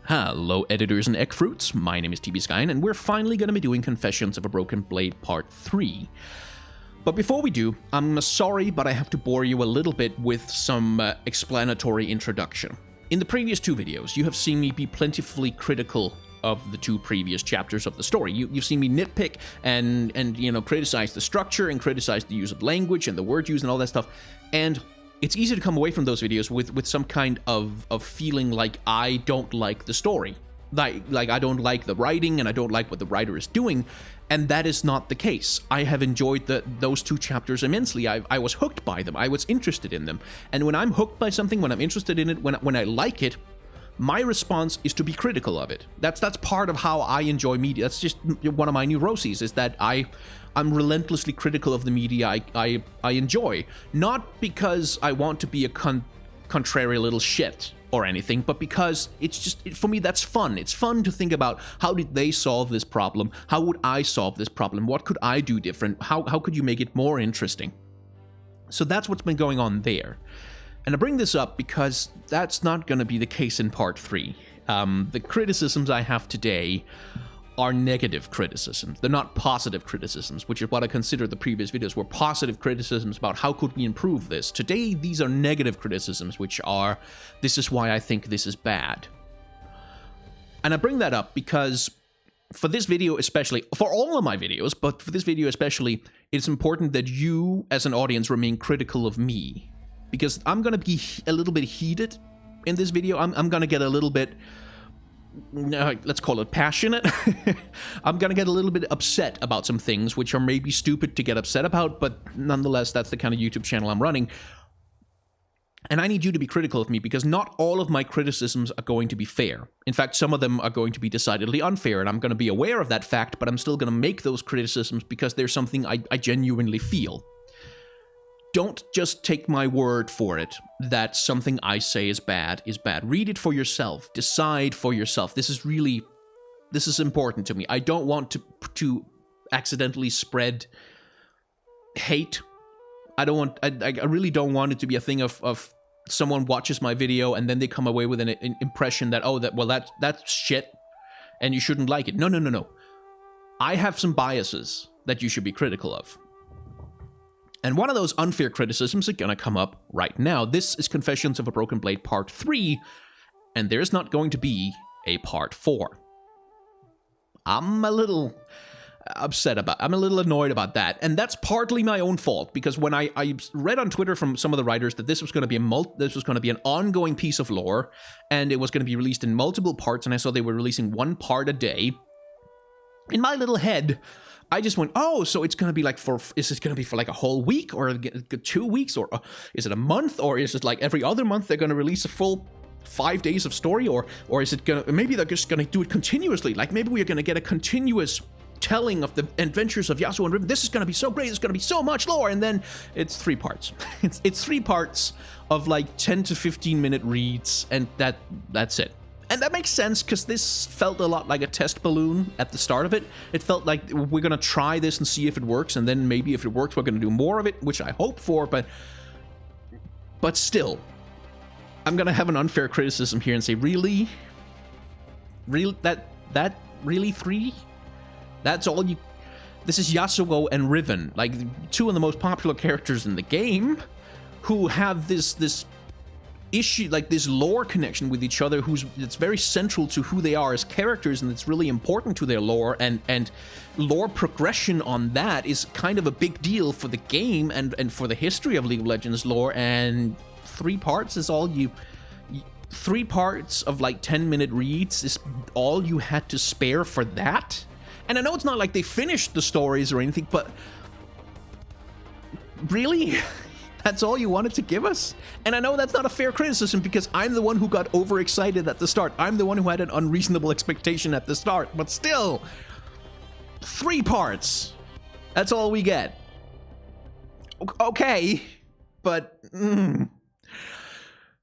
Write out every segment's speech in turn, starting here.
Hello editors and egg fruits, my name is TBSkyen and we're finally going to be doing Confessions of a Broken Blade Part 3. But before we do, I'm sorry but I have to bore you a little bit with some explanatory introduction. In the previous two videos, you have seen me be plentifully critical of the two previous chapters of the story. You've seen me nitpick and criticize the structure and criticize the use of language and the word use and all that stuff. And it's easy to come away from those videos with some kind of feeling like I don't like the story. Like I don't like the writing and I don't like what the writer is doing. And that is not the case. I have enjoyed those two chapters immensely. I was hooked by them. I was interested in them. And when I'm hooked by something, when I'm interested in it, when I like it, my response is to be critical of it. That's part of how I enjoy media. That's just one of my neuroses, is that I'm relentlessly critical of the media I enjoy. Not because I want to be a contrary little shit or anything, but because it's just, for me, that's fun. It's fun to think about, how did they solve this problem? How would I solve this problem? What could I do different? How could you make it more interesting? So that's what's been going on there. And I bring this up because that's not going to be the case in Part 3. The criticisms I have today are negative criticisms. They're not positive criticisms, which is what I consider the previous videos were positive criticisms about how could we improve this. Today, these are negative criticisms, which are, this is why I think this is bad. And I bring that up because for this video especially, for all of my videos, but for this video especially, it's important that you, as an audience, remain critical of me. Because I'm going to be a little bit heated in this video. I'm going to get a little bit, let's call it passionate. I'm going to get a little bit upset about some things, which are maybe stupid to get upset about, but nonetheless, that's the kind of YouTube channel I'm running. And I need you to be critical of me, because not all of my criticisms are going to be fair. In fact, some of them are going to be decidedly unfair, and I'm going to be aware of that fact, but I'm still going to make those criticisms because there's something I genuinely feel. Don't just take my word for it that something I say is bad is bad. Read it for yourself. Decide for yourself. This is important to me. I don't want to accidentally spread hate. I really don't want it to be a thing of someone watches my video and then they come away with an impression that, oh, that's shit and you shouldn't like it. No. I have some biases that you should be critical of. And one of those unfair criticisms is going to come up right now. This is Confessions of a Broken Blade Part 3, and there's not going to be a Part 4. I'm a little upset about, I'm a little annoyed about that, and that's partly my own fault, because when I read on Twitter from some of the writers that this was going to be an ongoing piece of lore, and it was going to be released in multiple parts, and I saw they were releasing one part a day, in my little head, I just went, oh, so it's going to be like is it going to be for like a whole week or 2 weeks, or is it a month, or is it like every other month they're going to release a full 5 days of story, or is it going to, maybe they're just going to do it continuously, like maybe we're going to get a continuous telling of the adventures of Yasuo and Riven. This is going to be so great, it's going to be so much lore, and then it's 3 parts. it's 3 parts of like 10 to 15 minute reads, and that's it. And that makes sense, because this felt a lot like a test balloon at the start of it. It felt like we're going to try this and see if it works, and then maybe if it works, we're going to do more of it, which I hope for, but still, I'm going to have an unfair criticism here and say, really? Really? That really 3? That's all you... This is Yasuo and Riven, like 2 of the most popular characters in the game, who have this issue, like this lore connection with each other, it's very central to who they are as characters, and it's really important to their lore, and lore progression on that is kind of a big deal for the game and for the history of League of Legends lore, and 3 parts is all 3 parts of like 10-minute reads is all you had to spare for that? And I know it's not like they finished the stories or anything, but really? That's all you wanted to give us? And I know that's not a fair criticism, because I'm the one who got overexcited at the start. I'm the one who had an unreasonable expectation at the start. But still, 3 parts. That's all we get. Okay, but...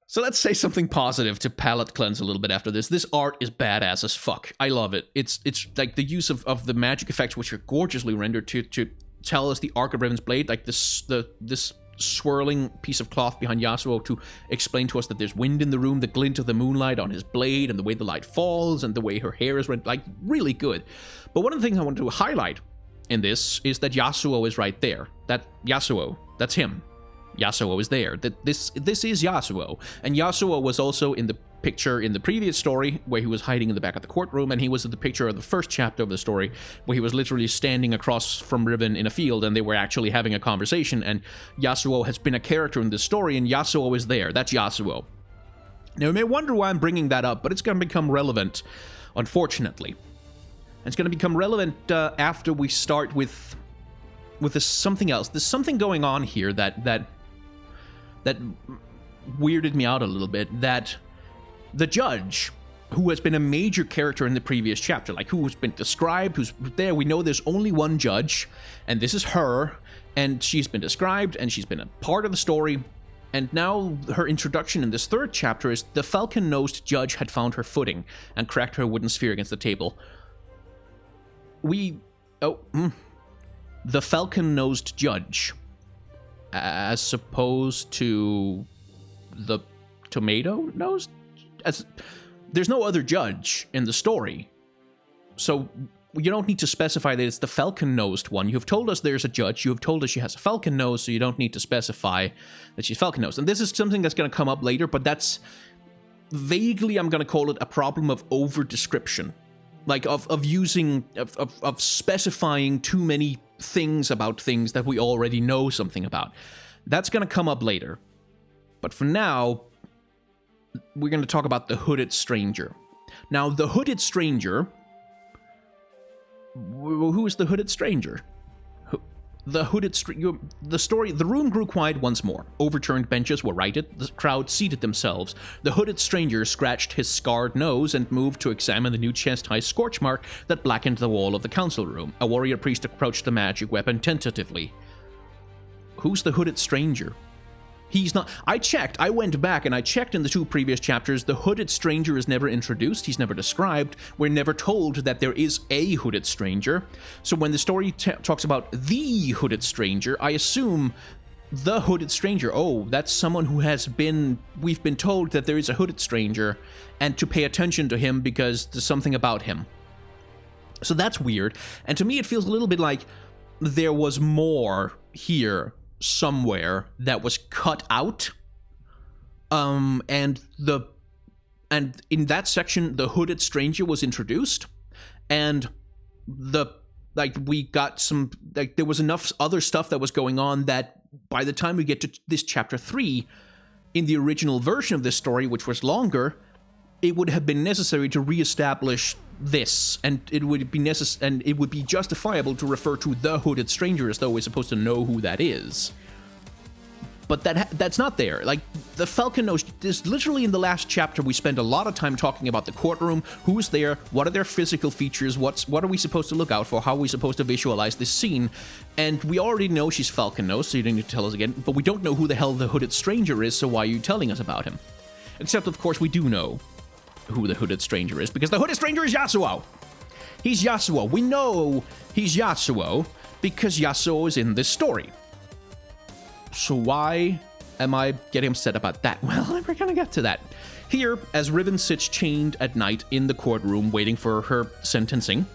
So let's say something positive to palate cleanse a little bit after this. This art is badass as fuck. I love it. It's like the use of the magic effects, which are gorgeously rendered to tell us the arc of Riven's blade, like this swirling piece of cloth behind Yasuo to explain to us that there's wind in the room, the glint of the moonlight on his blade, and the way the light falls, and the way her hair is red. Like, really good. But one of the things I wanted to highlight in this is that Yasuo is right there. That Yasuo, that's him. Yasuo is there. This is Yasuo. And Yasuo was also in the picture in the previous story where he was hiding in the back of the courtroom, and he was in the picture of the first chapter of the story where he was literally standing across from Riven in a field, and they were actually having a conversation, and Yasuo has been a character in this story, and Yasuo is there. That's Yasuo. Now, you may wonder why I'm bringing that up, but it's going to become relevant, unfortunately. It's going to become relevant after we start with this something else. There's something going on here that weirded me out a little bit, that the judge, who has been a major character in the previous chapter, like who's been described, who's there, we know there's only one judge, and this is her, and she's been described, and she's been a part of the story, and now her introduction in this third chapter is the falcon-nosed judge had found her footing and cracked her wooden sphere against the table. The falcon-nosed judge, as opposed to the tomato-nosed? There's no other judge in the story, so you don't need to specify that it's the falcon-nosed one. You have told us there's a judge, you have told us she has a falcon nose, so you don't need to specify that she's falcon-nosed. And this is something that's going to come up later, but that's vaguely, I'm going to call it a problem of over-description. Like, of specifying too many things about things that we already know something about. That's going to come up later. But for now, we're going to talk about the Hooded Stranger. Now, the Hooded Stranger... Who is the Hooded Stranger? The room grew quiet once more. Overturned benches were righted. The crowd seated themselves. The Hooded Stranger scratched his scarred nose and moved to examine the new chest-high scorch mark that blackened the wall of the council room. A warrior priest approached the magic weapon tentatively. Who's the Hooded Stranger? He's not... I went back and I checked in the two previous chapters. The Hooded Stranger is never introduced. He's never described. We're never told that there is a Hooded Stranger. So when the story talks about the Hooded Stranger, I assume the Hooded Stranger, oh, that's someone who has been... We've been told that there is a Hooded Stranger and to pay attention to him because there's something about him. So that's weird. And to me, it feels a little bit like there was more here somewhere that was cut out, and in that section the Hooded Stranger was introduced, and we got some, there was enough other stuff that was going on that by the time we get to this chapter 3 in the original version of this story, which was longer, it would have been necessary to reestablish this, and it would be justifiable to refer to the Hooded Stranger as though we're supposed to know who that is. But that's not there. Like, the falcon nose, this literally in the last chapter we spent a lot of time talking about the courtroom, who's there, what are their physical features, what are we supposed to look out for, how are we supposed to visualize this scene, and we already know she's falcon nose, so you don't need to tell us again, but we don't know who the hell the Hooded Stranger is, so why are you telling us about him? Except, of course, we do know who the Hooded Stranger is, because the Hooded Stranger is Yasuo! He's Yasuo. We know he's Yasuo because Yasuo is in this story. So why am I getting upset about that? Well, we're gonna get to that. Here, as Riven sits chained at night in the courtroom waiting for her sentencing,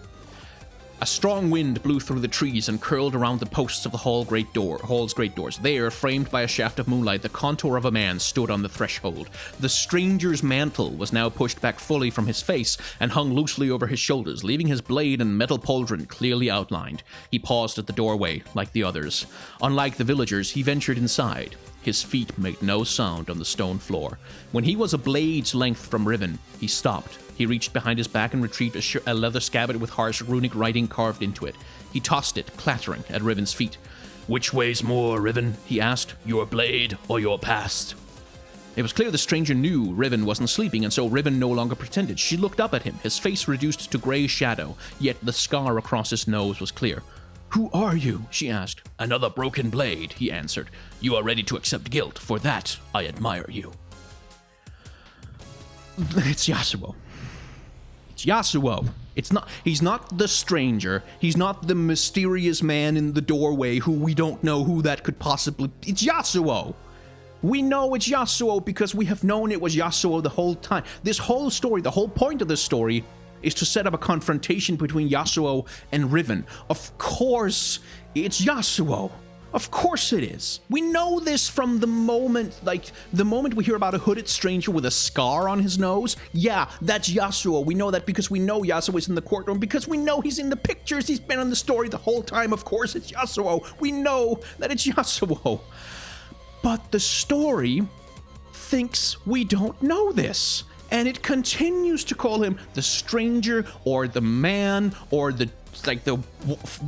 a strong wind blew through the trees and curled around the posts of the hall's great doors. There, framed by a shaft of moonlight, the contour of a man stood on the threshold. The stranger's mantle was now pushed back fully from his face and hung loosely over his shoulders, leaving his blade and metal pauldron clearly outlined. He paused at the doorway, like the others. Unlike the villagers, he ventured inside. His feet made no sound on the stone floor. When he was a blade's length from Riven, he stopped. He reached behind his back and retrieved a leather scabbard with harsh runic writing carved into it. He tossed it, clattering, at Riven's feet. "Which weighs more, Riven?" he asked. "Your blade or your past?" It was clear the stranger knew Riven wasn't sleeping, and so Riven no longer pretended. She looked up at him, his face reduced to grey shadow, yet the scar across his nose was clear. "Who are you?" she asked. "Another broken blade," he answered. "You are ready to accept guilt. For that, I admire you." It's Yasuo. It's Yasuo. He's not the stranger. He's not the mysterious man in the doorway who we don't know who that could possibly... It's Yasuo. We know it's Yasuo because we have known it was Yasuo the whole time. This whole story, the whole point of this story is to set up a confrontation between Yasuo and Riven. Of course, it's Yasuo. Of course it is. We know this from the moment, the moment we hear about a hooded stranger with a scar on his nose. Yeah, that's Yasuo. We know that because we know Yasuo is in the courtroom, because we know he's in the pictures. He's been in the story the whole time. Of course it's Yasuo. We know that it's Yasuo. But the story thinks we don't know this. And it continues to call him the stranger or the man or the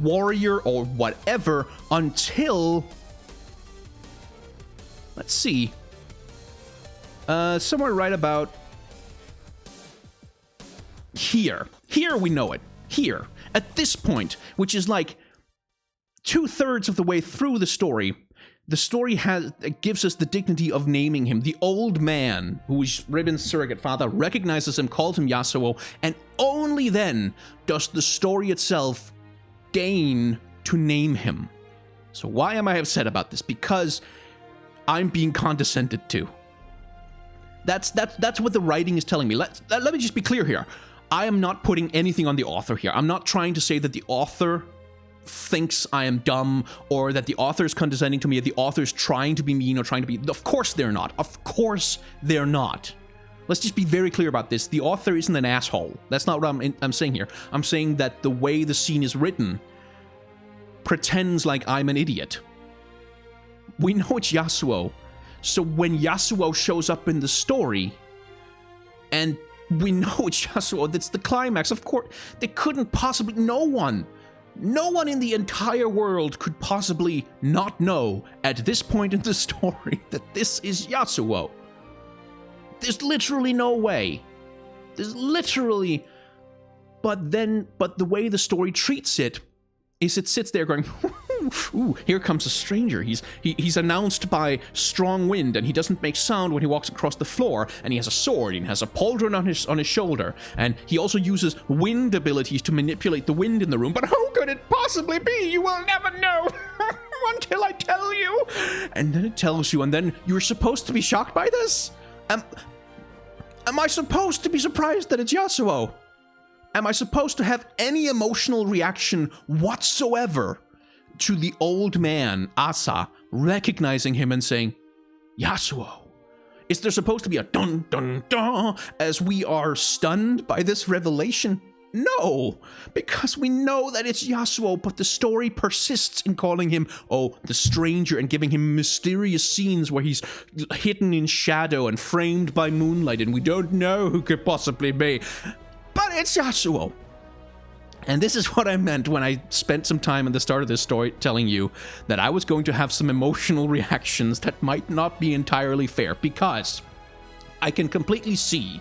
warrior or whatever until, let's see, somewhere right about here we know it. Here at this point, which is like 2/3 of the way through the story gives us the dignity of naming him. The old man, who is Riven's surrogate father, recognizes him, calls him Yasuo, and only then does the story itself deign to name him. So why am I upset about this? Because I'm being condescended to. That's what the writing is telling me. Let me just be clear here. I am not putting anything on the author here. I'm not trying to say that the author thinks I am dumb, or that the author is condescending to me, or the author is trying to be mean or trying to be... Of course they're not. Of course they're not. Let's just be very clear about this. The author isn't an asshole. That's not what I'm saying here. I'm saying that the way the scene is written pretends like I'm an idiot. We know it's Yasuo. So when Yasuo shows up in the story, and we know it's Yasuo, that's the climax. Of course, they couldn't possibly... No one in the entire world could possibly not know at this point in the story that this is Yasuo. There's literally no way. There's literally... But the way the story treats it is it sits there going, ooh, here comes a stranger. He's announced by strong wind, and he doesn't make sound when he walks across the floor, and he has a sword, and he has a pauldron on his shoulder, and he also uses wind abilities to manipulate the wind in the room. But who could it possibly be? You will never know until I tell you. And then it tells you, and then you're supposed to be shocked by this? Am I supposed to be surprised that it's Yasuo? Am I supposed to have any emotional reaction whatsoever to the old man, Asa, recognizing him and saying, Yasuo? Is there supposed to be a dun dun dun as we are stunned by this revelation? No, because we know that it's Yasuo, but the story persists in calling him, the stranger, and giving him mysterious scenes where he's hidden in shadow and framed by moonlight, and we don't know who could possibly be. But it's Yasuo. And this is what I meant when I spent some time at the start of this story telling you that I was going to have some emotional reactions that might not be entirely fair, because I can completely see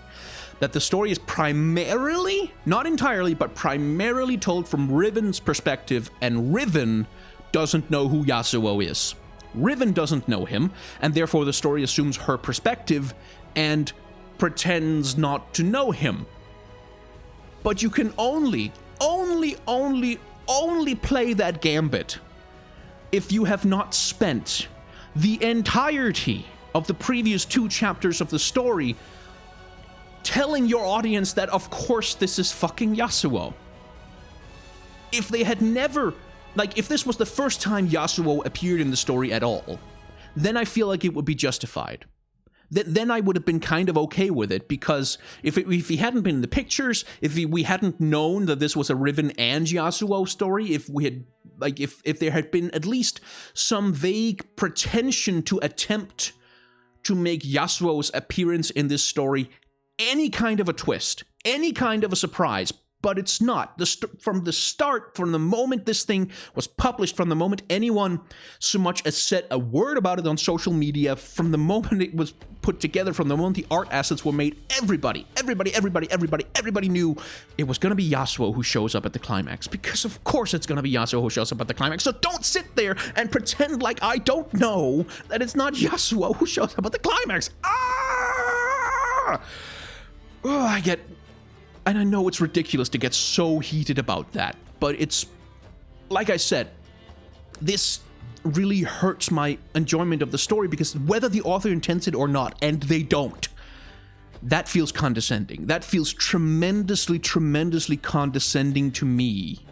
that the story is primarily, not entirely, but primarily told from Riven's perspective, and Riven doesn't know who Yasuo is. Riven doesn't know him, and therefore the story assumes her perspective and pretends not to know him. But you can only play that gambit if you have not spent the entirety of the previous 2 chapters of the story telling your audience that, of course, this is fucking Yasuo. If they had never... if this was the first time Yasuo appeared in the story at all, then I feel like it would be justified. Then I would have been kind of okay with it, because if he hadn't been in the pictures, if we hadn't known that this was a Riven and Yasuo story, if we had, if there had been at least some vague pretension to attempt to make Yasuo's appearance in this story any kind of a twist, any kind of a surprise, but it's not. From the start, from the moment this thing was published, from the moment anyone so much as said a word about it on social media, from the moment it was put together, from the moment the art assets were made, everybody knew it was going to be Yasuo who shows up at the climax, because of course it's going to be Yasuo who shows up at the climax. So don't sit there and pretend like I don't know that it's not Yasuo who shows up at the climax. Ah! Oh, I And I know it's ridiculous to get so heated about that, but it's, like I said, this really hurts my enjoyment of the story, because whether the author intends it or not, and they don't, that feels condescending. That feels tremendously, tremendously condescending to me,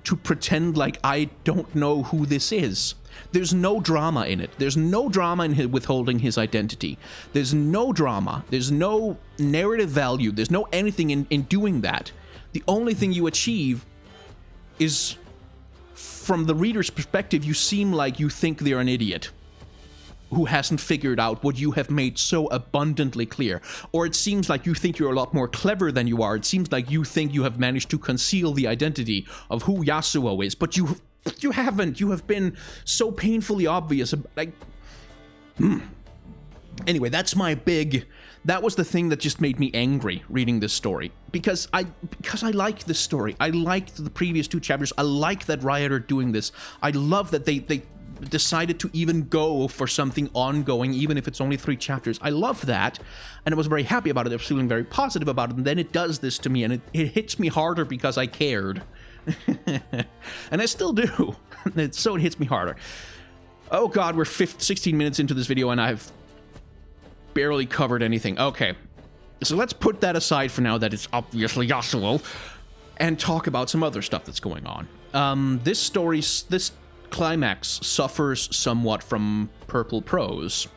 to pretend like I don't know who this is. There's no drama in it. There's no drama in withholding his identity. There's no drama. There's no narrative value. There's no anything in doing that. The only thing you achieve is, from the reader's perspective, you seem like you think they're an idiot who hasn't figured out what you have made so abundantly clear. Or it seems like you think you're a lot more clever than you are. It seems like you think you have managed to conceal the identity of who Yasuo is, but you haven't. You have been so painfully obvious. Like, Anyway, that was the thing that just made me angry reading this story. Because I like this story. I liked the previous 2 chapters. I like that Riot are doing this. I love that they decided to even go for something ongoing, even if it's only 3 chapters. I love that, and I was very happy about it. I was feeling very positive about it, and then it does this to me, and it hits me harder because I cared. And I still do. So it hits me harder. Oh god, we're 16 minutes into this video, and I've barely covered anything. Okay, so let's put that aside for now, that it's obviously Yasuo, and talk about some other stuff that's going on. This climax suffers somewhat from purple prose,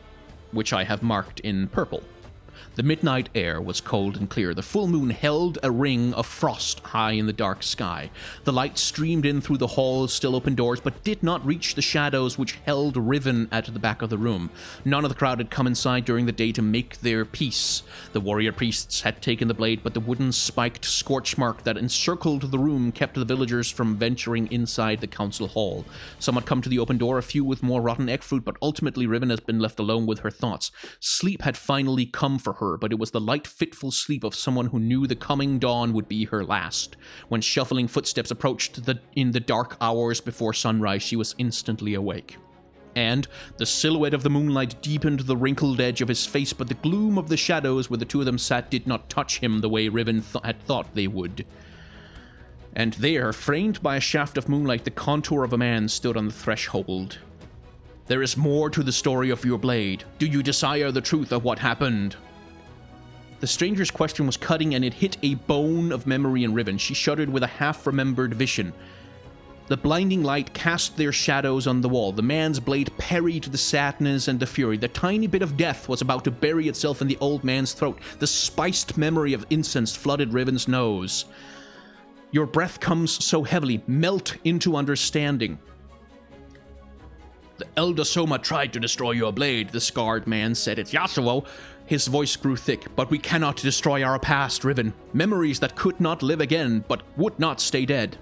which I have marked in purple. The midnight air was cold and clear. The full moon held a ring of frost high in the dark sky. The light streamed in through the hall's still open doors, but did not reach the shadows which held Riven at the back of the room. None of the crowd had come inside during the day to make their peace. The warrior priests had taken the blade, but the wooden spiked scorch mark that encircled the room kept the villagers from venturing inside the council hall. Some had come to the open door, a few with more rotten egg fruit, but ultimately Riven has been left alone with her thoughts. Sleep had finally come for her, but it was the light, fitful sleep of someone who knew the coming dawn would be her last. When shuffling footsteps approached in the dark hours before sunrise, she was instantly awake. And the silhouette of the moonlight deepened the wrinkled edge of his face, but the gloom of the shadows where the 2 of them sat did not touch him the way Riven had thought they would. And there, framed by a shaft of moonlight, the contour of a man stood on the threshold. "There is more to the story of your blade. Do you desire the truth of what happened?" The stranger's question was cutting, and it hit a bone of memory in Riven. She shuddered with a half-remembered vision. The blinding light cast their shadows on the wall. The man's blade parried the sadness and the fury. The tiny bit of death was about to bury itself in the old man's throat. The spiced memory of incense flooded Riven's nose. "Your breath comes so heavily. Melt into understanding." "The Elder Soma tried to destroy your blade," the scarred man said. "It's Yasuo." His voice grew thick. "But we cannot destroy our past, Riven. Memories that could not live again, but would not stay dead."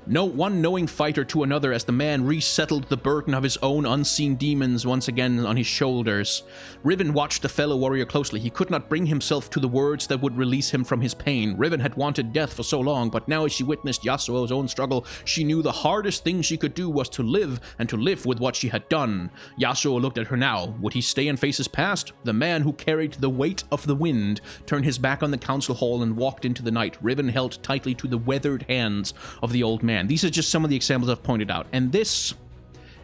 No one knowing fighter to another as the man resettled the burden of his own unseen demons once again on his shoulders. Riven watched the fellow warrior closely. He could not bring himself to the words that would release him from his pain. Riven had wanted death for so long, but now as she witnessed Yasuo's own struggle, she knew the hardest thing she could do was to live, and to live with what she had done. Yasuo looked at her now. Would he stay and face his past? The man who carried the weight of the wind turned his back on the council hall and walked into the night. Riven held tightly to the weathered hands of the old man. These are just some of the examples I've pointed out, and this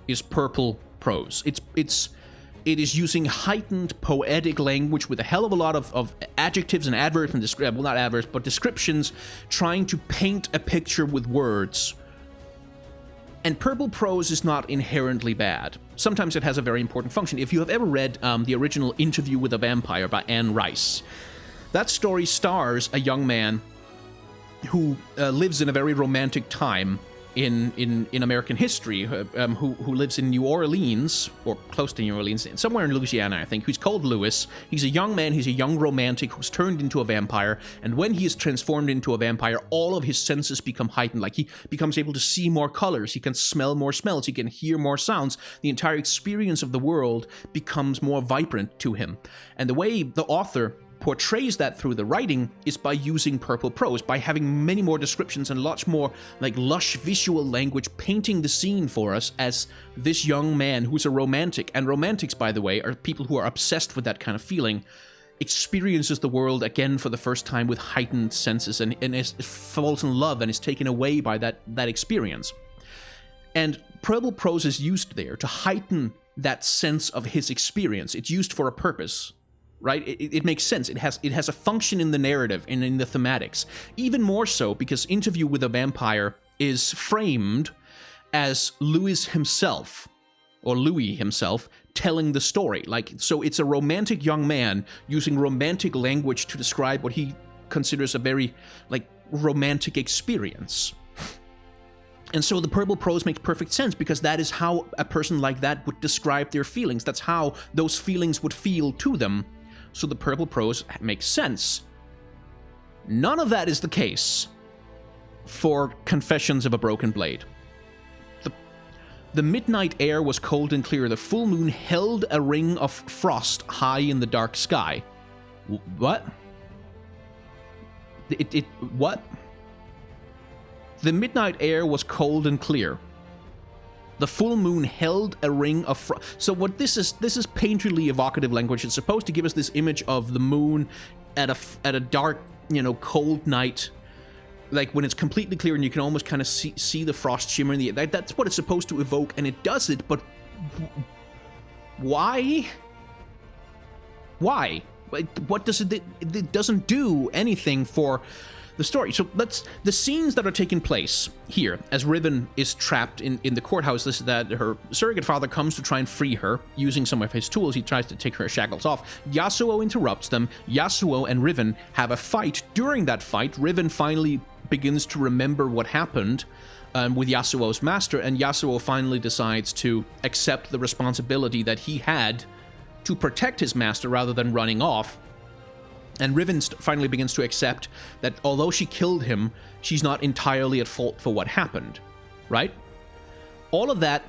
is purple prose. It is using heightened poetic language with a hell of a lot of adjectives and adverbs and well, not adverbs, but descriptions, trying to paint a picture with words. And purple prose is not inherently bad. Sometimes it has a very important function. If you have ever read the original Interview with a Vampire by Anne Rice, that story stars a young man who lives in a very romantic time in American history, who lives in New Orleans, or close to New Orleans, somewhere in Louisiana, I think, who's called Louis. He's a young man, he's a young romantic who's turned into a vampire, and when he is transformed into a vampire, all of his senses become heightened. Like, he becomes able to see more colors, he can smell more smells, he can hear more sounds. The entire experience of the world becomes more vibrant to him. And the way the author portrays that through the writing is by using purple prose, by having many more descriptions and lots more like lush visual language painting the scene for us as this young man who's a romantic. And romantics, by the way, are people who are obsessed with that kind of feeling. experiences the world again for the first time with heightened senses and falls in love and is taken away by that experience. And verbal prose is used there to heighten that sense of his experience. It's used for a purpose, right? It makes sense. It has a function in the narrative and in the thematics. Even more so because Interview with a Vampire is framed as Louis himself telling the story. Like, so it's a romantic young man using romantic language to describe what he considers a very, like, romantic experience. And so the purple prose makes perfect sense because that is how a person like that would describe their feelings. That's how those feelings would feel to them. So the purple prose makes sense. None of that is the case for Confessions of a Broken Blade. The midnight air was cold and clear. The full moon held a ring of frost high in the dark sky. What? What? The midnight air was cold and clear. The full moon held a ring of frost. So what this is painterly evocative language. It's supposed to give us this image of the moon at a dark, cold night. Like when it's completely clear and you can almost kind of see the frost shimmer in the air. That's what it's supposed to evoke, and it does it, but why? Why? What does it... It doesn't do anything for the story. So the scenes that are taking place here, as Riven is trapped in the courthouse, this is that her surrogate father comes to try and free her using some of his tools. He tries to take her shackles off. Yasuo interrupts them. Yasuo and Riven have a fight. During that fight, Riven finally begins to remember what happened with Yasuo's master, and Yasuo finally decides to accept the responsibility that he had to protect his master rather than running off. And Riven finally begins to accept that although she killed him, she's not entirely at fault for what happened, right? All of that,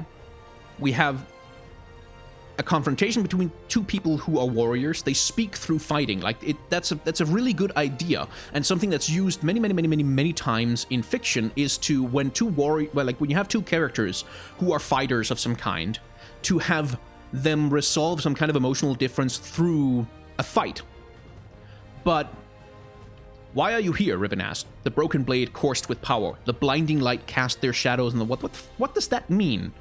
we have a confrontation between two people who are warriors. They speak through fighting. Like that's a really good idea, and something that's used many times in fiction is to when when you have two characters who are fighters of some kind, to have them resolve some kind of emotional difference through a fight. But why are you here? Riven asked. The broken blade coursed with power. The blinding light cast their shadows on the what does that mean?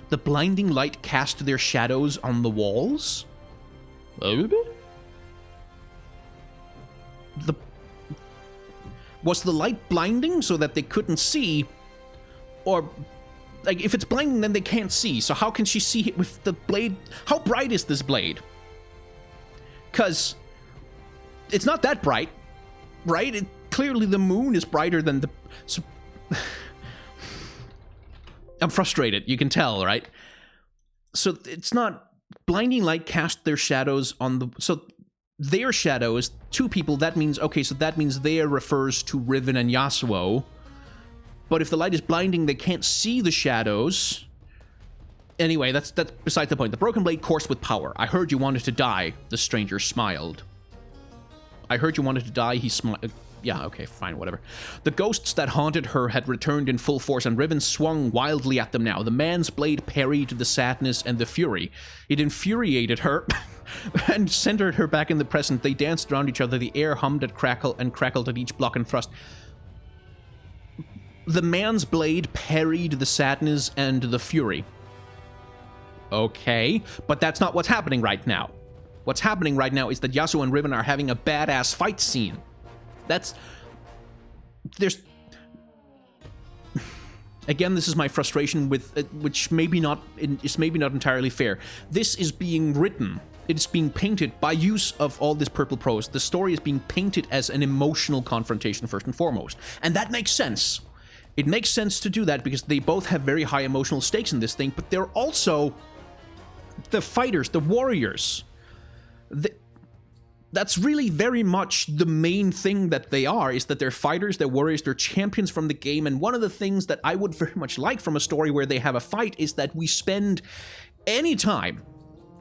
The blinding light cast their shadows on the walls? Was the light blinding so that they couldn't see? Or, like, if it's blinding, then they can't see. So how can she see it with the blade? How bright is this blade? Because it's not that bright, right? Clearly the moon is brighter than the... So, I'm frustrated, you can tell, right? So it's not... Blinding light cast their shadows on the... So their shadows, two people, that means... Okay, so that means there refers to Riven and Yasuo. But if the light is blinding, they can't see the shadows. Anyway, that's beside the point. The broken blade coursed with power. I heard you wanted to die, the stranger smiled. I heard you wanted to die, he smiled. Yeah, okay, fine, whatever. The ghosts that haunted her had returned in full force, and Riven swung wildly at them now. The man's blade parried the sadness and the fury. It infuriated her and centered her back in the present. They danced around each other. The air hummed and crackled at each block and thrust. The man's blade parried the sadness and the fury. Okay, but that's not what's happening right now. What's happening right now is that Yasuo and Riven are having a badass fight scene. Again, this is my frustration with which is maybe not entirely fair. This is being written. It's being painted by use of all this purple prose. The story is being painted as an emotional confrontation first and foremost. And that makes sense. It makes sense to do that because they both have very high emotional stakes in this thing, but they're also the fighters, the warriors. That's really very much the main thing that they are, is that they're fighters, they're warriors, they're champions from the game. And one of the things that I would very much like from a story where they have a fight is that we spend any time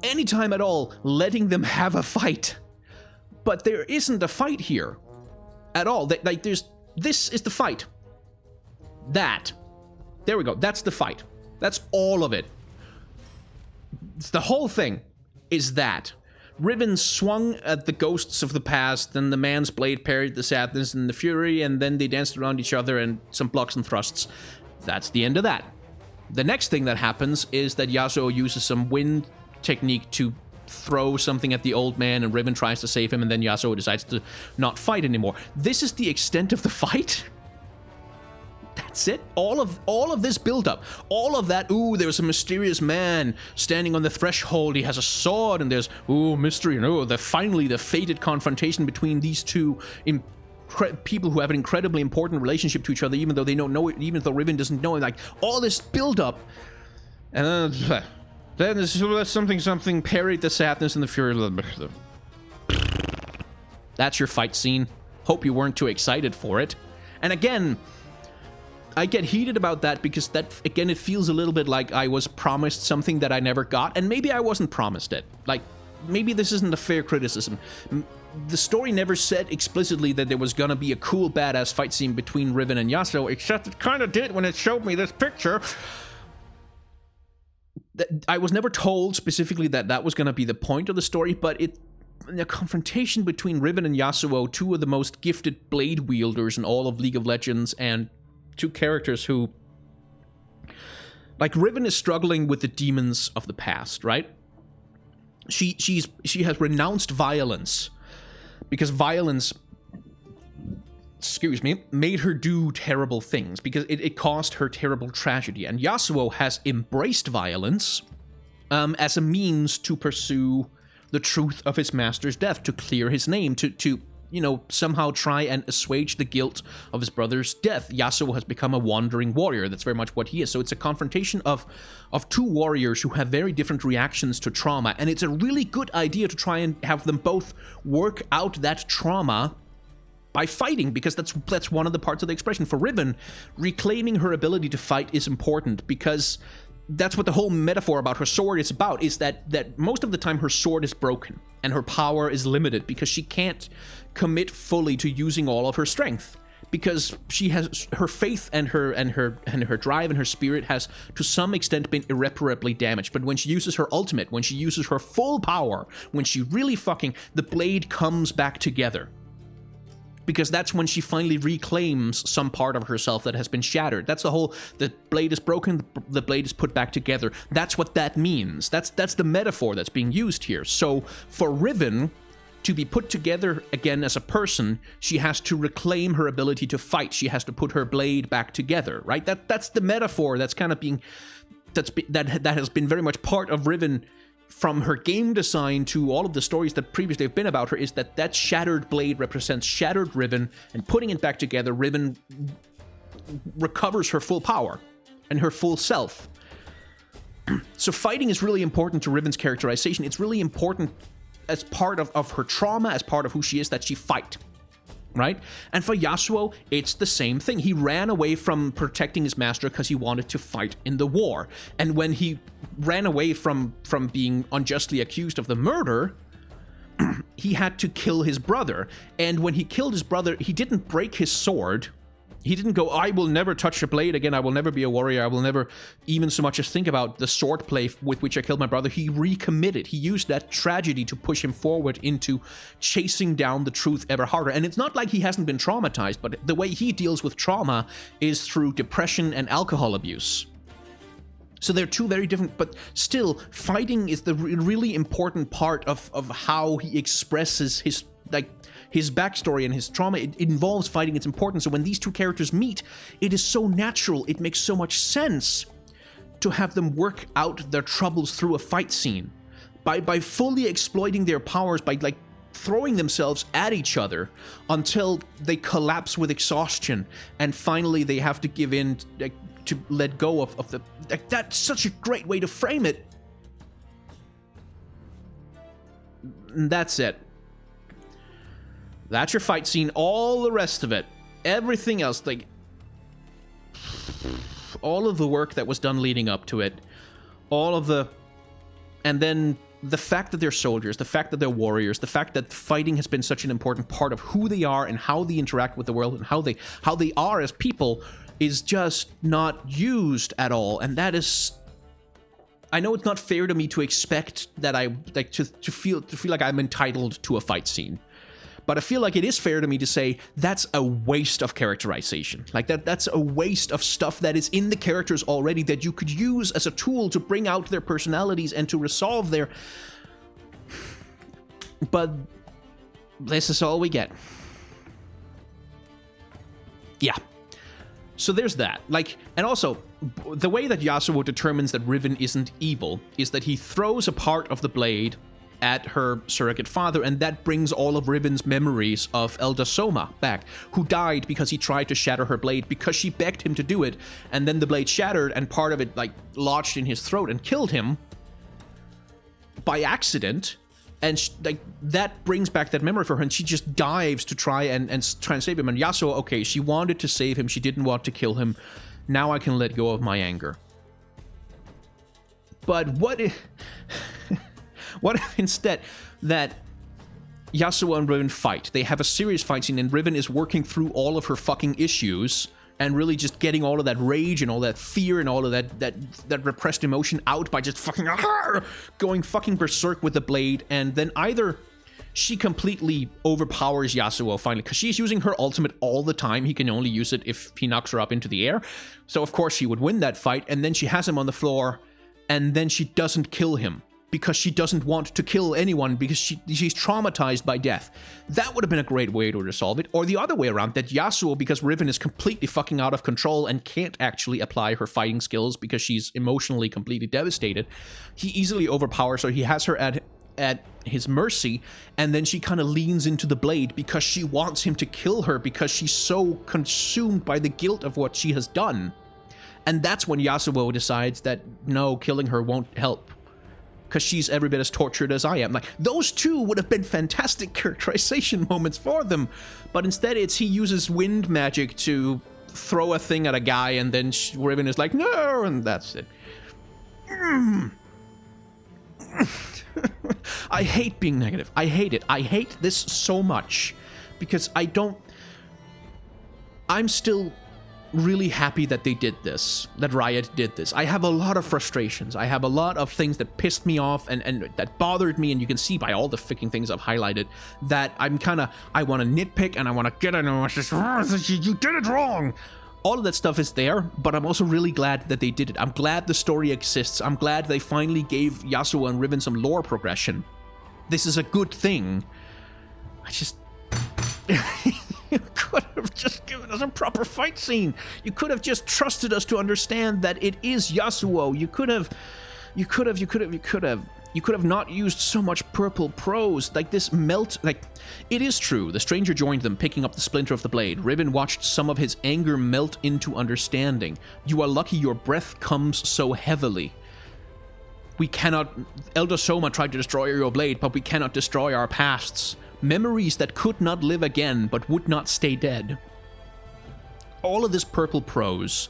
at all letting them have a fight. But there isn't a fight here at all. This is the fight. There we go. That's the fight. That's all of it. The whole thing is that. Riven swung at the ghosts of the past, and the man's blade parried the sadness and the fury, and then they danced around each other and some blocks and thrusts. That's the end of that. The next thing that happens is that Yasuo uses some wind technique to throw something at the old man, and Riven tries to save him, and then Yasuo decides to not fight anymore. This is the extent of the fight. That's it. All of this build-up, all of that. Ooh, there's a mysterious man standing on the threshold. He has a sword, and there's mystery. And finally the fated confrontation between these two people who have an incredibly important relationship to each other, even though they don't know it, even though Riven doesn't know it. Like all this build-up, and then there's something parried the sadness and the fury. That's your fight scene. Hope you weren't too excited for it. And again, I get heated about that because that, again, it feels a little bit like I was promised something that I never got, and maybe I wasn't promised it. Like, maybe this isn't a fair criticism. The story never said explicitly that there was gonna be a cool, badass fight scene between Riven and Yasuo, except it kinda did when it showed me this picture. I was never told specifically that that was gonna be the point of the story, but the confrontation between Riven and Yasuo, two of the most gifted blade wielders in all of League of Legends, and two characters who, like, Riven is struggling with the demons of the past, right? She has renounced violence because violence, made her do terrible things, because it caused her terrible tragedy. And Yasuo has embraced violence as a means to pursue the truth of his master's death, to clear his name, to somehow try and assuage the guilt of his brother's death. Yasuo has become a wandering warrior. That's very much what he is. So it's a confrontation of two warriors who have very different reactions to trauma, and it's a really good idea to try and have them both work out that trauma by fighting, because that's one of the parts of the expression. For Riven, reclaiming her ability to fight is important, because that's what the whole metaphor about her sword is about, is that most of the time her sword is broken and her power is limited because she can't commit fully to using all of her strength, because she has her faith and her drive and her spirit has to some extent been irreparably damaged. But when she uses her ultimate, when she uses her full power, when she really the blade comes back together. Because that's when she finally reclaims some part of herself that has been shattered. That's the blade is broken, the blade is put back together. That's what that means. That's the metaphor that's being used here. So for Riven to be put together again as a person, she has to reclaim her ability to fight. She has to put her blade back together, right? That's the metaphor that's kind of that has been very much part of Riven. From her game design to all of the stories that previously have been about her, is that shattered blade represents shattered Riven, and putting it back together, Riven recovers her full power and her full self. So fighting is really important to Riven's characterization. It's really important as part of her trauma, as part of who she is, that she fight. Right? And for Yasuo, it's the same thing. He ran away from protecting his master because he wanted to fight in the war. And when he ran away from being unjustly accused of the murder, he had to kill his brother. And when he killed his brother, he didn't break his sword. He didn't go, I will never touch a blade again. I will never be a warrior. I will never even so much as think about the sword play with which I killed my brother. He recommitted. He used that tragedy to push him forward into chasing down the truth ever harder. And it's not like he hasn't been traumatized, but the way he deals with trauma is through depression and alcohol abuse. So they're two very different, but still, fighting is the really important part of how he expresses his backstory and his trauma. It involves fighting. It's important. So when these two characters meet, it is so natural. It makes so much sense to have them work out their troubles through a fight scene by fully exploiting their powers, by throwing themselves at each other until they collapse with exhaustion, and finally they have to give in to let go of the. That's such a great way to frame it. And that's it. That's your fight scene. All the rest of it, everything else, all of the work that was done leading up to it, and then the fact that they're soldiers, the fact that they're warriors, the fact that fighting has been such an important part of who they are and how they interact with the world and how they are as people is just not used at all. And that is, I know it's not fair to me to expect that I like to feel like I'm entitled to a fight scene. But I feel like it is fair to me to say that's a waste of characterization. Like that's a waste of stuff that is in the characters already that you could use as a tool to bring out their personalities and to resolve their... But this is all we get. Yeah. So there's that. Like, and also, the way that Yasuo determines that Riven isn't evil is that he throws a part of the blade at her surrogate father, and that brings all of Riven's memories of Elder Soma back, who died because he tried to shatter her blade because she begged him to do it, and then the blade shattered and part of it like lodged in his throat and killed him by accident. And like that brings back that memory for her, and she just dives to try and save him. And Yasuo, okay, she wanted to save him, she didn't want to kill him. Now I can let go of my anger. But what if... what if instead that Yasuo and Riven fight? They have a serious fight scene, and Riven is working through all of her fucking issues and really just getting all of that rage and all that fear and all of that repressed emotion out by just fucking going fucking berserk with the blade. And then either she completely overpowers Yasuo finally, because she's using her ultimate all the time. He can only use it if he knocks her up into the air. So of course she would win that fight, and then she has him on the floor, and then she doesn't kill him because she doesn't want to kill anyone, because she's traumatized by death. That would have been a great way to resolve it. Or the other way around, that Yasuo, because Riven is completely fucking out of control and can't actually apply her fighting skills because she's emotionally completely devastated, he easily overpowers her. He has her at his mercy, and then she kind of leans into the blade because she wants him to kill her because she's so consumed by the guilt of what she has done. And that's when Yasuo decides that no, killing her won't help, because she's every bit as tortured as I am. Like, those two would have been fantastic characterization moments for them, but instead it's he uses wind magic to throw a thing at a guy, and then Riven is like, no, and that's it. I hate being negative. I hate it. I hate this so much, because I'm still really happy that they did this, that Riot did this. I have a lot of frustrations. I have a lot of things that pissed me off and that bothered me, and you can see by all the freaking things I've highlighted that I want to nitpick and I want to get it, and you did it wrong. All of that stuff is there, but I'm also really glad that they did it. I'm glad the story exists. I'm glad they finally gave Yasuo and Riven some lore progression. This is a good thing. I just... You could have just given us a proper fight scene. You could have just trusted us to understand that it is Yasuo. You could have not used so much purple prose. Like this melt, like, it is true. The stranger joined them, picking up the splinter of the blade. Riven watched some of his anger melt into understanding. You are lucky your breath comes so heavily. We cannot... Elder Soma tried to destroy your blade, but we cannot destroy our pasts. Memories that could not live again, but would not stay dead. All of this purple prose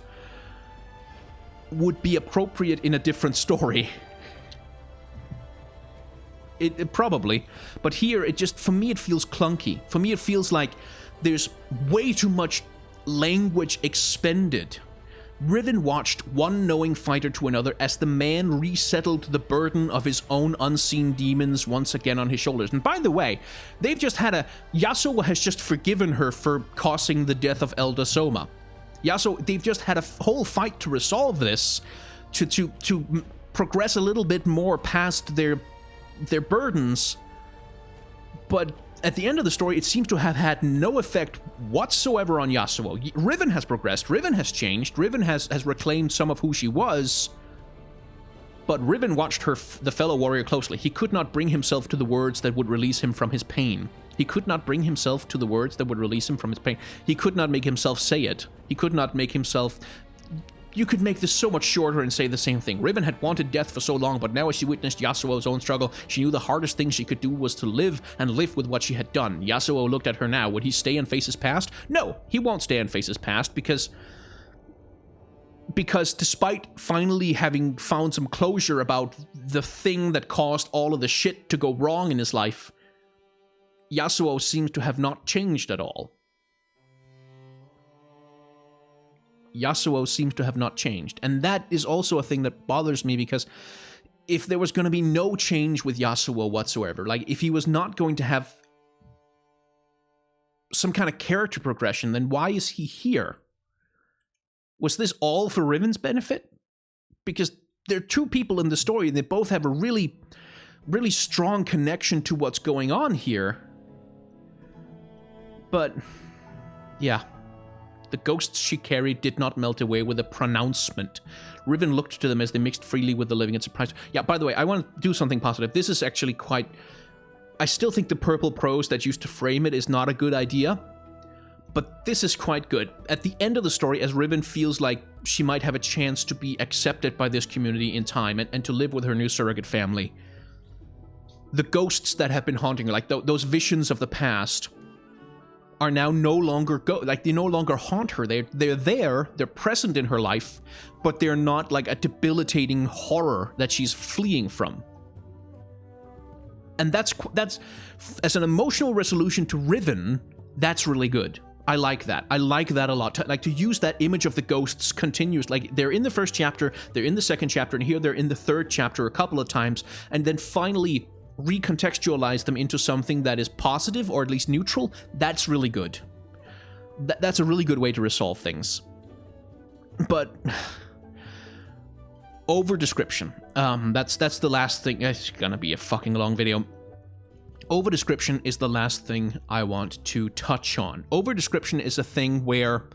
would be appropriate in a different story. It probably. But here, it just, for me, it feels clunky. For me, it feels like there's way too much language expended. Riven watched one knowing fighter to another as the man resettled the burden of his own unseen demons once again on his shoulders. And by the way, they've just had Yasuo has just forgiven her for causing the death of Elder Soma. Yasuo, they've just had a whole fight to resolve this, to progress a little bit more past their burdens. But at the end of the story, it seems to have had no effect whatsoever on Yasuo. Riven has progressed, Riven has changed, Riven has reclaimed some of who she was, but Riven watched the fellow warrior closely. He could not bring himself to the words that would release him from his pain. He could not bring himself to the words that would release him from his pain. He could not make himself say it. He could not make himself... You could make this so much shorter and say the same thing. Riven had wanted death for so long, but now as she witnessed Yasuo's own struggle, she knew the hardest thing she could do was to live, and live with what she had done. Yasuo looked at her now. Would he stay and face his past? No, he won't stay and face his past, because despite finally having found some closure about the thing that caused all of the shit to go wrong in his life, Yasuo seems to have not changed at all. Yasuo seems to have not changed. And that is also a thing that bothers me, because if there was going to be no change with Yasuo whatsoever, like if he was not going to have some kind of character progression, then why is he here? Was this all for Riven's benefit? Because there are two people in the story and they both have a really, really strong connection to what's going on here. But, yeah. The ghosts she carried did not melt away with a pronouncement. Riven looked to them as they mixed freely with the living and surprised. Yeah, by the way, I want to do something positive. This is actually quite... I still think the purple prose that's used to frame it is not a good idea. But this is quite good. At the end of the story, as Riven feels like she might have a chance to be accepted by this community in time and to live with her new surrogate family, the ghosts that have been haunting her, like those visions of the past, are now no longer they no longer haunt her. They're there, they're present in her life, but they're not like a debilitating horror that she's fleeing from. And that's as an emotional resolution to Riven, that's really good. I like that. I like that a lot. Like to use that image of the ghosts continuous, like they're in the first chapter, they're in the second chapter, and here they're in the third chapter a couple of times, and then finally recontextualize them into something that is positive or at least neutral. That's really good. That's a really good way to resolve things. But over description. That's the last thing. It's gonna be a fucking long video. Over description is the last thing I want to touch on. Over description is a thing where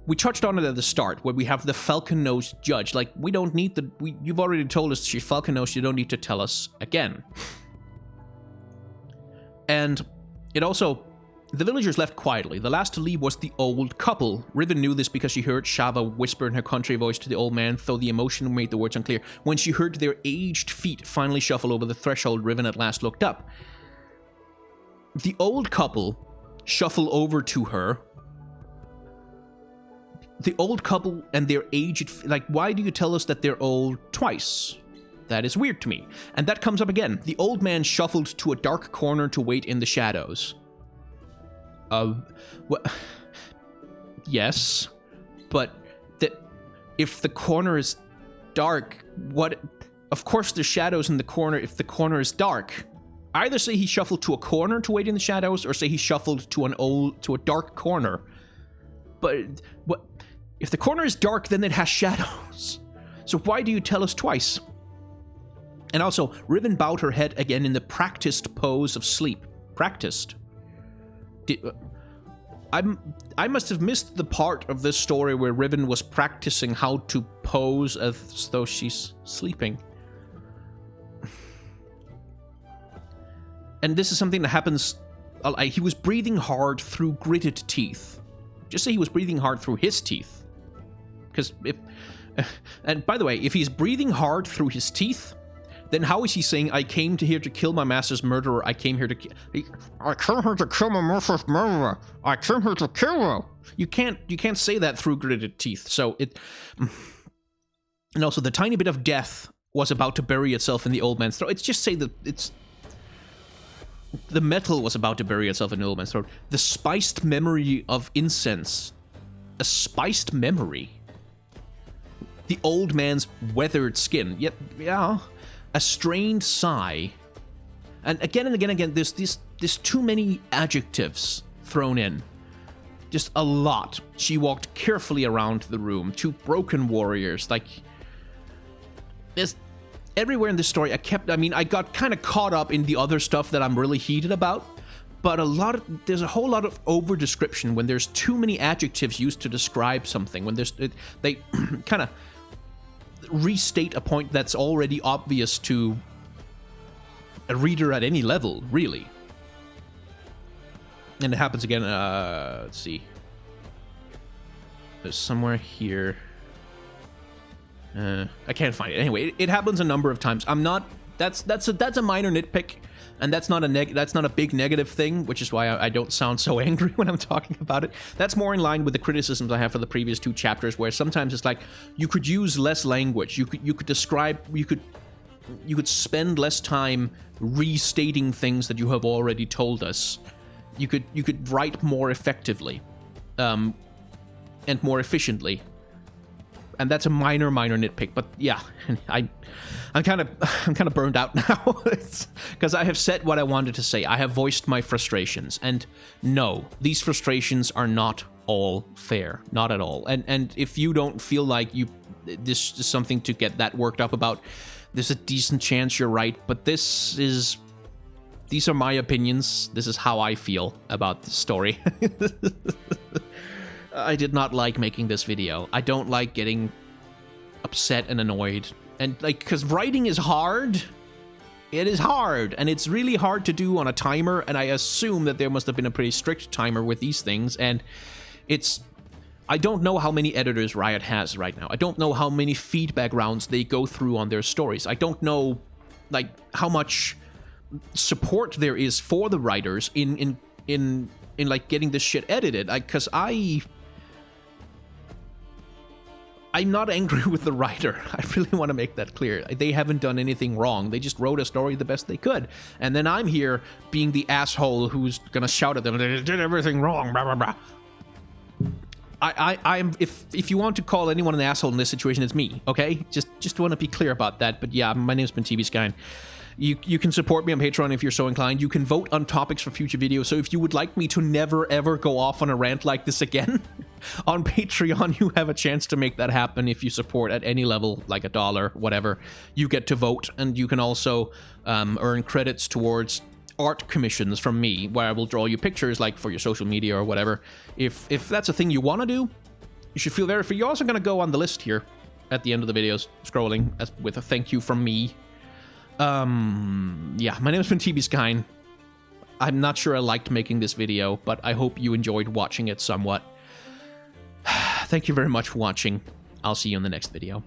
we touched on it at the start, where we have the falcon-nosed judge. Like, we don't need the... you've already told us she's falcon-nosed, you don't need to tell us again. And it also... the villagers left quietly. The last to leave was the old couple. Riven knew this because she heard Shava whisper in her country voice to the old man, though the emotion made the words unclear. When she heard their aged feet finally shuffle over the threshold, Riven at last looked up. The old couple shuffle over to her. The old couple and their aged... like, why do you tell us that they're old twice? That is weird to me. And that comes up again. The old man shuffled to a dark corner to wait in the shadows. What? Yes, but if the corner is dark, what? Of course, there's shadows in the corner if the corner is dark. Either say he shuffled to a corner to wait in the shadows, or say he shuffled to a dark corner. But what? If the corner is dark, then it has shadows. So why do you tell us twice? And also, Riven bowed her head again in the practiced pose of sleep. Practiced. I must have missed the part of this story where Riven was practicing how to pose as though she's sleeping. And this is something that happens... he was breathing hard through gritted teeth. Just say he was breathing hard through his teeth. Because if... and by the way, if he's breathing hard through his teeth, then how is he saying, I came here to kill my master's murderer, I came here to I came here to kill my master's murderer, I came here to kill her. You can't say that through gritted teeth, so it... And also, the tiny bit of death was about to bury itself in the old man's throat. It's just say that it's... The metal was about to bury itself in the old man's throat. The spiced memory of incense. A spiced memory? The old man's weathered skin. Yep, yeah. A strained sigh. And again, there's too many adjectives thrown in. Just a lot. She walked carefully around the room. Two broken warriors. Like, there's... Everywhere in this story, I got kind of caught up in the other stuff that I'm really heated about, but there's a whole lot of over-description when there's too many adjectives used to describe something, when they kind of restate a point that's already obvious to a reader at any level, really. And it happens again, let's see. There's somewhere here... I can't find it. Anyway, it happens a number of times. I'm not... That's a minor nitpick, and that's not a big negative thing, which is why I don't sound so angry when I'm talking about it. That's more in line with the criticisms I have for the previous two chapters, where sometimes it's like you could use less language. You could describe. You could spend less time restating things that you have already told us. You could write more effectively, and more efficiently. And that's a minor nitpick, but yeah, I'm kind of burned out now because I have said what I wanted to say. I have voiced my frustrations, and no, these frustrations are not all fair, not at all. And if you don't feel like this is something to get that worked up about, there's a decent chance you're right. But these are my opinions. This is how I feel about the story. I did not like making this video. I don't like getting upset and annoyed. And, like, because writing is hard. It is hard. And it's really hard to do on a timer. And I assume that there must have been a pretty strict timer with these things. And I don't know how many editors Riot has right now. I don't know how many feedback rounds they go through on their stories. I don't know, like, how much support there is for the writers in like getting this shit edited. Because I'm not angry with the writer. I really want to make that clear. They haven't done anything wrong. They just wrote a story the best they could. And then I'm here being the asshole who's gonna shout at them, they did everything wrong, blah, blah, blah. I'm if you want to call anyone an asshole in this situation, it's me, okay? Just want to be clear about that. But yeah, my name's been TBSkyen. You can support me on Patreon if you're so inclined. You can vote on topics for future videos. So if you would like me to never ever go off on a rant like this again, on Patreon you have a chance to make that happen if you support at any level, like $1, whatever. You get to vote, and you can also earn credits towards art commissions from me, where I will draw you pictures, like for your social media or whatever. If that's a thing you want to do, you should feel very free. You're also going to go on the list here at the end of the videos, scrolling with a thank you from me. Yeah, my name has been TBSkyen. I'm not sure I liked making this video, but I hope you enjoyed watching it somewhat. Thank you very much for watching. I'll see you in the next video.